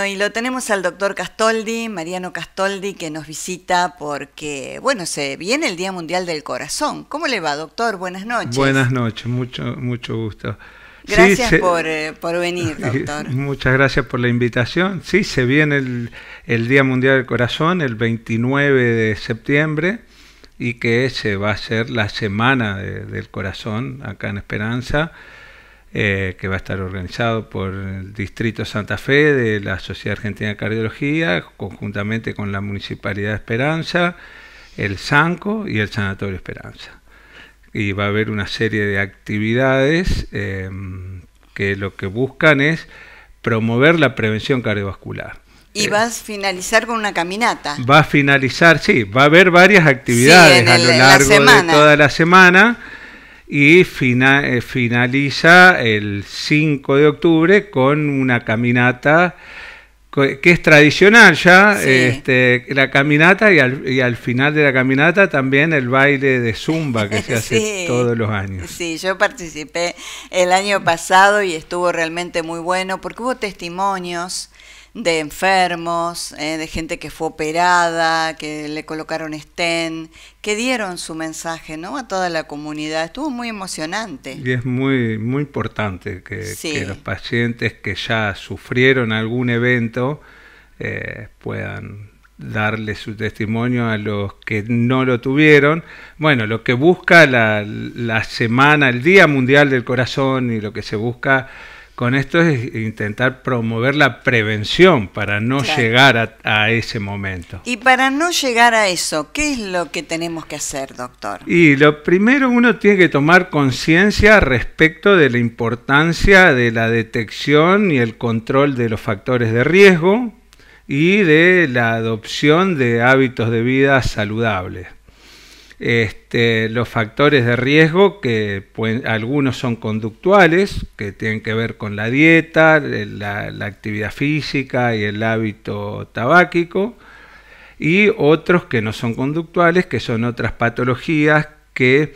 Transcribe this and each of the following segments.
Y lo tenemos al doctor Castoldi, Mariano Castoldi, que nos visita porque, bueno, se viene el Día Mundial del Corazón. ¿Cómo le va, doctor? Buenas noches. Buenas noches, mucho gusto. Gracias sí, por venir, doctor. Muchas gracias por la invitación. Sí, se viene el Día Mundial del Corazón, el 29 de septiembre, y que se va a hacer la Semana del Corazón acá en Esperanza, que va a estar organizado por el Distrito Santa Fe de la Sociedad Argentina de Cardiología, conjuntamente con la Municipalidad de Esperanza, el SANCO y el Sanatorio Esperanza. Y va a haber una serie de actividades que lo que buscan es promover la prevención cardiovascular. ¿Y vas a finalizar con una caminata? Va a finalizar, sí, va a haber varias actividades a lo largo de toda la semana. Y finaliza el 5 de octubre con una caminata que es tradicional ya, sí. La caminata y al final de la caminata también el baile de Zumba que se hace sí, todos los años. Sí, yo participé el año pasado y estuvo realmente muy bueno porque hubo testimonios de enfermos, de gente que fue operada, que le colocaron stent, que dieron su mensaje, ¿no?, a toda la comunidad. Estuvo muy emocionante. Y es muy importante que los pacientes que ya sufrieron algún evento puedan darle su testimonio a los que no lo tuvieron. Bueno, lo que busca la semana, el Día Mundial del Corazón, y lo que se busca con esto es intentar promover la prevención para no llegar a ese momento. Y para no llegar a eso, ¿qué es lo que tenemos que hacer, doctor? Y lo primero, uno tiene que tomar conciencia respecto de la importancia de la detección y el control de los factores de riesgo y de la adopción de hábitos de vida saludables. Los factores de riesgo, que algunos son conductuales, que tienen que ver con la dieta, la actividad física y el hábito tabáquico, y otros que no son conductuales, que son otras patologías que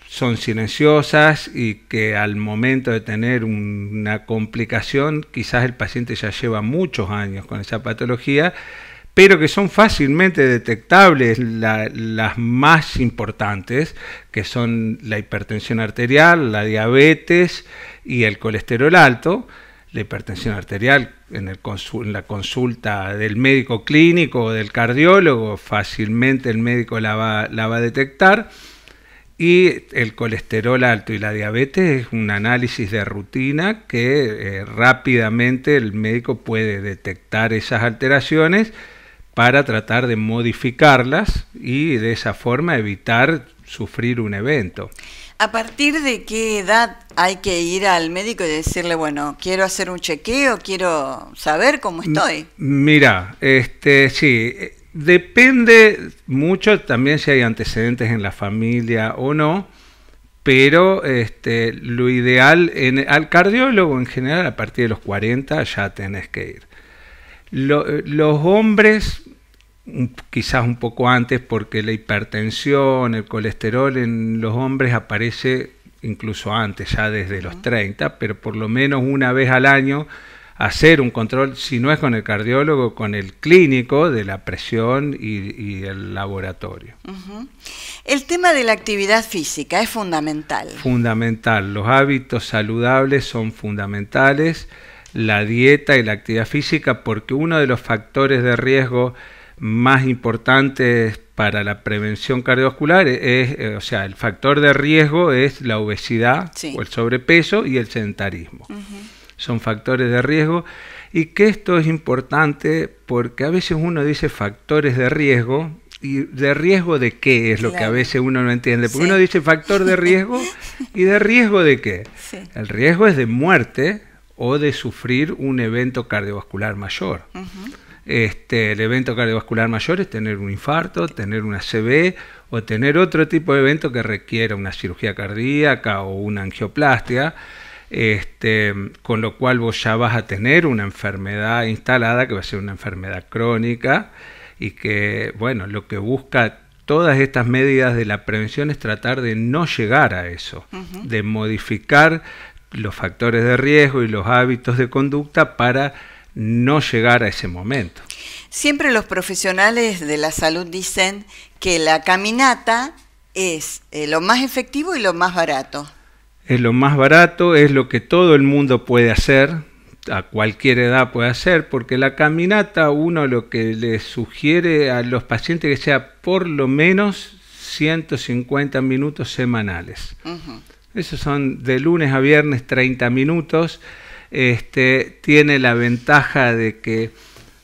son silenciosas y que al momento de tener una complicación, quizás el paciente ya lleva muchos años con esa patología, pero que son fácilmente detectables. Las más importantes, que son la hipertensión arterial, la diabetes y el colesterol alto. La hipertensión arterial en la consulta del médico clínico o del cardiólogo, fácilmente el médico la va a detectar. Y el colesterol alto y la diabetes es un análisis de rutina que rápidamente el médico puede detectar esas alteraciones para tratar de modificarlas y de esa forma evitar sufrir un evento. ¿A partir de qué edad hay que ir al médico y decirle, bueno, quiero hacer un chequeo, quiero saber cómo estoy? Mira, sí, depende mucho también si hay antecedentes en la familia o no, pero lo ideal, al cardiólogo en general a partir de los 40 ya tenés que ir. Los hombres quizás un poco antes, porque la hipertensión, el colesterol en los hombres aparece incluso antes, ya desde los 30, pero por lo menos una vez al año hacer un control, si no es con el cardiólogo, con el clínico de la presión y el laboratorio. El tema de la actividad física es fundamental. Fundamental, los hábitos saludables son fundamentales, la dieta y la actividad física, porque uno de los factores de riesgo más importantes para la prevención cardiovascular es, o sea, el factor de riesgo es la obesidad o el sobrepeso y el sedentarismo. Son factores de riesgo, y que esto es importante porque a veces uno dice factores de riesgo, y ¿de riesgo de qué? Es lo que a veces uno no entiende, porque uno dice factor de riesgo, ¿y de riesgo de qué? El riesgo es de muerte o de sufrir un evento cardiovascular mayor. El evento cardiovascular mayor es tener un infarto, tener una ACV o tener otro tipo de evento que requiera una cirugía cardíaca o una angioplastia, con lo cual vos ya vas a tener una enfermedad instalada que va a ser una enfermedad crónica, y que, bueno, lo que busca todas estas medidas de la prevención es tratar de no llegar a eso, de modificar los factores de riesgo y los hábitos de conducta para no llegar a ese momento. Siempre los profesionales de la salud dicen que la caminata es lo más efectivo y lo más barato. Es lo más barato, es lo que todo el mundo puede hacer, a cualquier edad puede hacer, porque la caminata uno lo que le sugiere a los pacientes que sea por lo menos 150 minutos semanales. Esos son de lunes a viernes 30 minutos. Tiene la ventaja de que,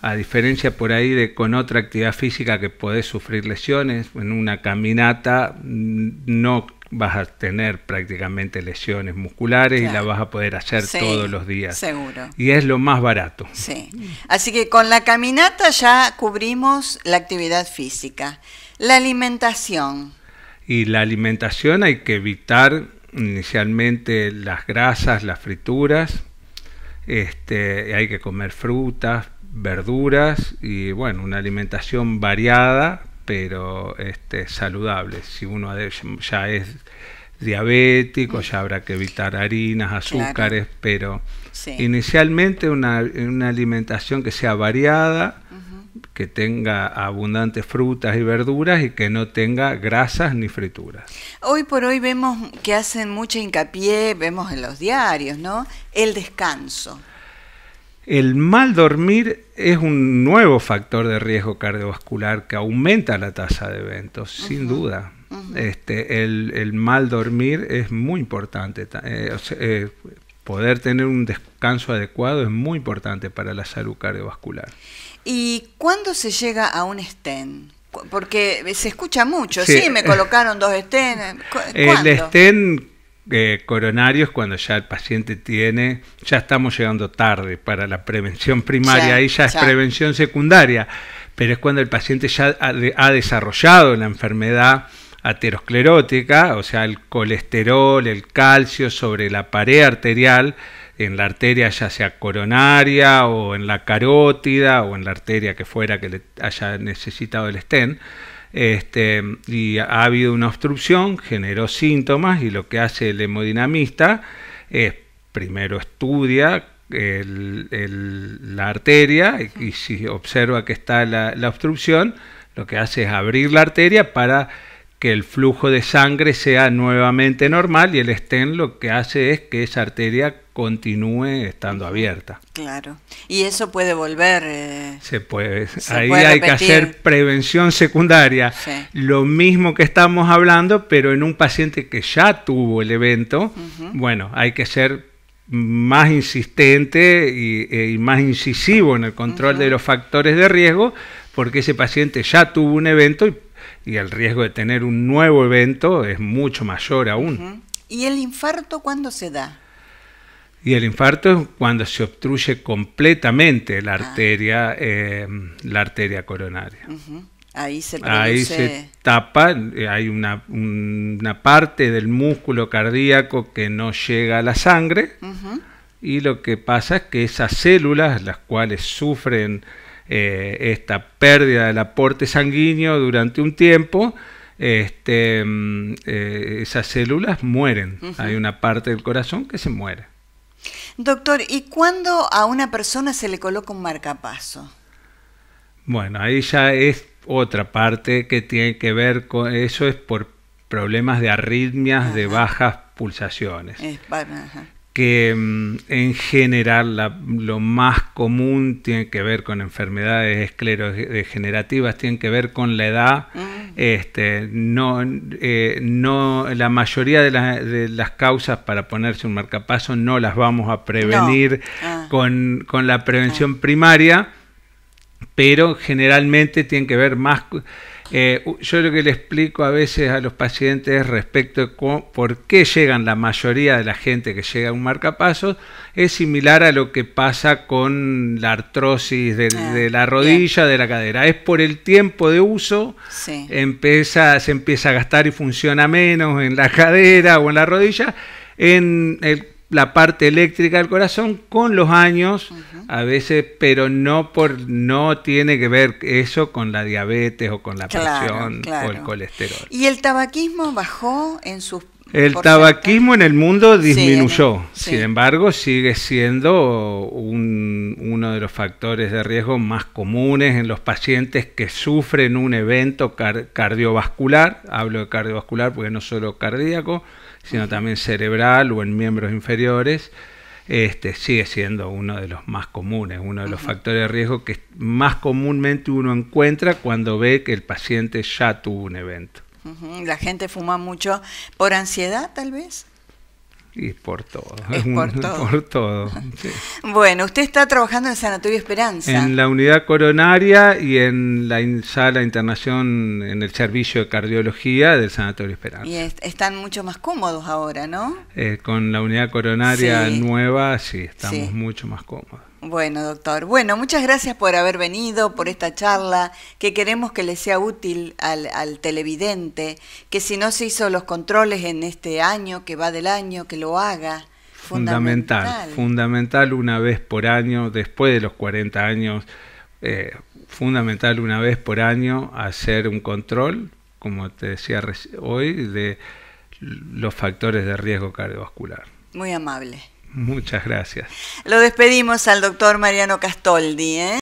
a diferencia por ahí de con otra actividad física que podés sufrir lesiones, en una caminata no vas a tener prácticamente lesiones musculares, claro, y la vas a poder hacer todos los días. Seguro. Y es lo más barato. Sí. Así que con la caminata ya cubrimos la actividad física. La alimentación. Y la alimentación hay que evitar inicialmente las grasas, las frituras. Hay que comer frutas, verduras y bueno, una alimentación variada, pero saludable. Si uno ya es diabético, ya habrá que evitar harinas, azúcares, claro, pero inicialmente una alimentación que sea variada, que tenga abundantes frutas y verduras y que no tenga grasas ni frituras. Hoy por hoy vemos que hacen mucha hincapié, vemos en los diarios, ¿no?, el descanso. El mal dormir es un nuevo factor de riesgo cardiovascular que aumenta la tasa de eventos, sin duda. El mal dormir es muy importante. Poder tener un descanso adecuado es muy importante para la salud cardiovascular. ¿Y cuándo se llega a un stent? Porque se escucha mucho. Sí, me colocaron 2 stents. ¿Cuándo? El stent coronario es cuando ya el paciente tiene, ya estamos llegando tarde para la prevención primaria, ahí ya es prevención secundaria, pero es cuando el paciente ya ha desarrollado la enfermedad aterosclerótica, o sea, el colesterol, el calcio sobre la pared arterial, en la arteria ya sea coronaria o en la carótida o en la arteria que fuera que le haya necesitado el stent. Y ha habido una obstrucción, generó síntomas, y lo que hace el hemodinamista es primero estudia la arteria y si observa que está la obstrucción, lo que hace es abrir la arteria para que el flujo de sangre sea nuevamente normal, y el stent lo que hace es que esa arteria continúe estando abierta. Claro. Y eso puede volver... se puede. Ahí hay que hacer prevención secundaria. Lo mismo que estamos hablando, pero en un paciente que ya tuvo el evento, bueno, hay que ser más insistente y más incisivo en el control de los factores de riesgo, porque ese paciente ya tuvo un evento y el riesgo de tener un nuevo evento es mucho mayor aún. ¿Y el infarto cuándo se da? Y el infarto es cuando se obstruye completamente la arteria coronaria. Ahí se produce... Ahí se tapa, hay una parte del músculo cardíaco que no llega a la sangre, y lo que pasa es que esas células, las cuales sufren esta pérdida del aporte sanguíneo durante un tiempo, esas células mueren. Hay una parte del corazón que se muere. Doctor, ¿y cuándo a una persona se le coloca un marcapaso? Bueno, ahí ya es otra parte que tiene que ver con eso, es por problemas de arritmias de bajas pulsaciones. Que en general lo más común tiene que ver con enfermedades esclerodegenerativas, tienen que ver con la edad. La mayoría de las causas para ponerse un marcapaso no las vamos a prevenir con la prevención primaria, pero generalmente tienen que ver más... yo lo que le explico a veces a los pacientes respecto de por qué llegan la mayoría de la gente que llega a un marcapasos es similar a lo que pasa con la artrosis de la rodilla, de la cadera. Es por el tiempo de uso, se empieza a gastar y funciona menos en la cadera o en la rodilla, en la parte eléctrica del corazón con los años, a veces, pero no tiene que ver eso con la diabetes o con la presión o el colesterol. ¿Y el tabaquismo bajó en sus El tabaquismo en el mundo disminuyó, sin embargo sigue siendo uno de los factores de riesgo más comunes en los pacientes que sufren un evento cardiovascular. Hablo de cardiovascular porque no solo cardíaco, sino también cerebral o en miembros inferiores. Sigue siendo uno de los más comunes, uno de los factores de riesgo que más comúnmente uno encuentra cuando ve que el paciente ya tuvo un evento. La gente fuma mucho por ansiedad, tal vez. Y por todo. Es por todo. Por todo, sí. Bueno, usted está trabajando en el Sanatorio Esperanza. En la unidad coronaria y en la sala de internación en el servicio de cardiología del Sanatorio Esperanza. Y están mucho más cómodos ahora, ¿no? Con la unidad coronaria nueva, sí, estamos mucho más cómodos. Bueno, doctor. Bueno, muchas gracias por haber venido, por esta charla, que queremos que le sea útil al televidente, que si no se hizo los controles en este año, que va del año, que lo haga. Fundamental una vez por año, después de los 40 años, fundamental una vez por año hacer un control, como te decía hoy, de los factores de riesgo cardiovascular. Muy amable. Muchas gracias. Lo despedimos al doctor Mariano Castoldi, ¿eh?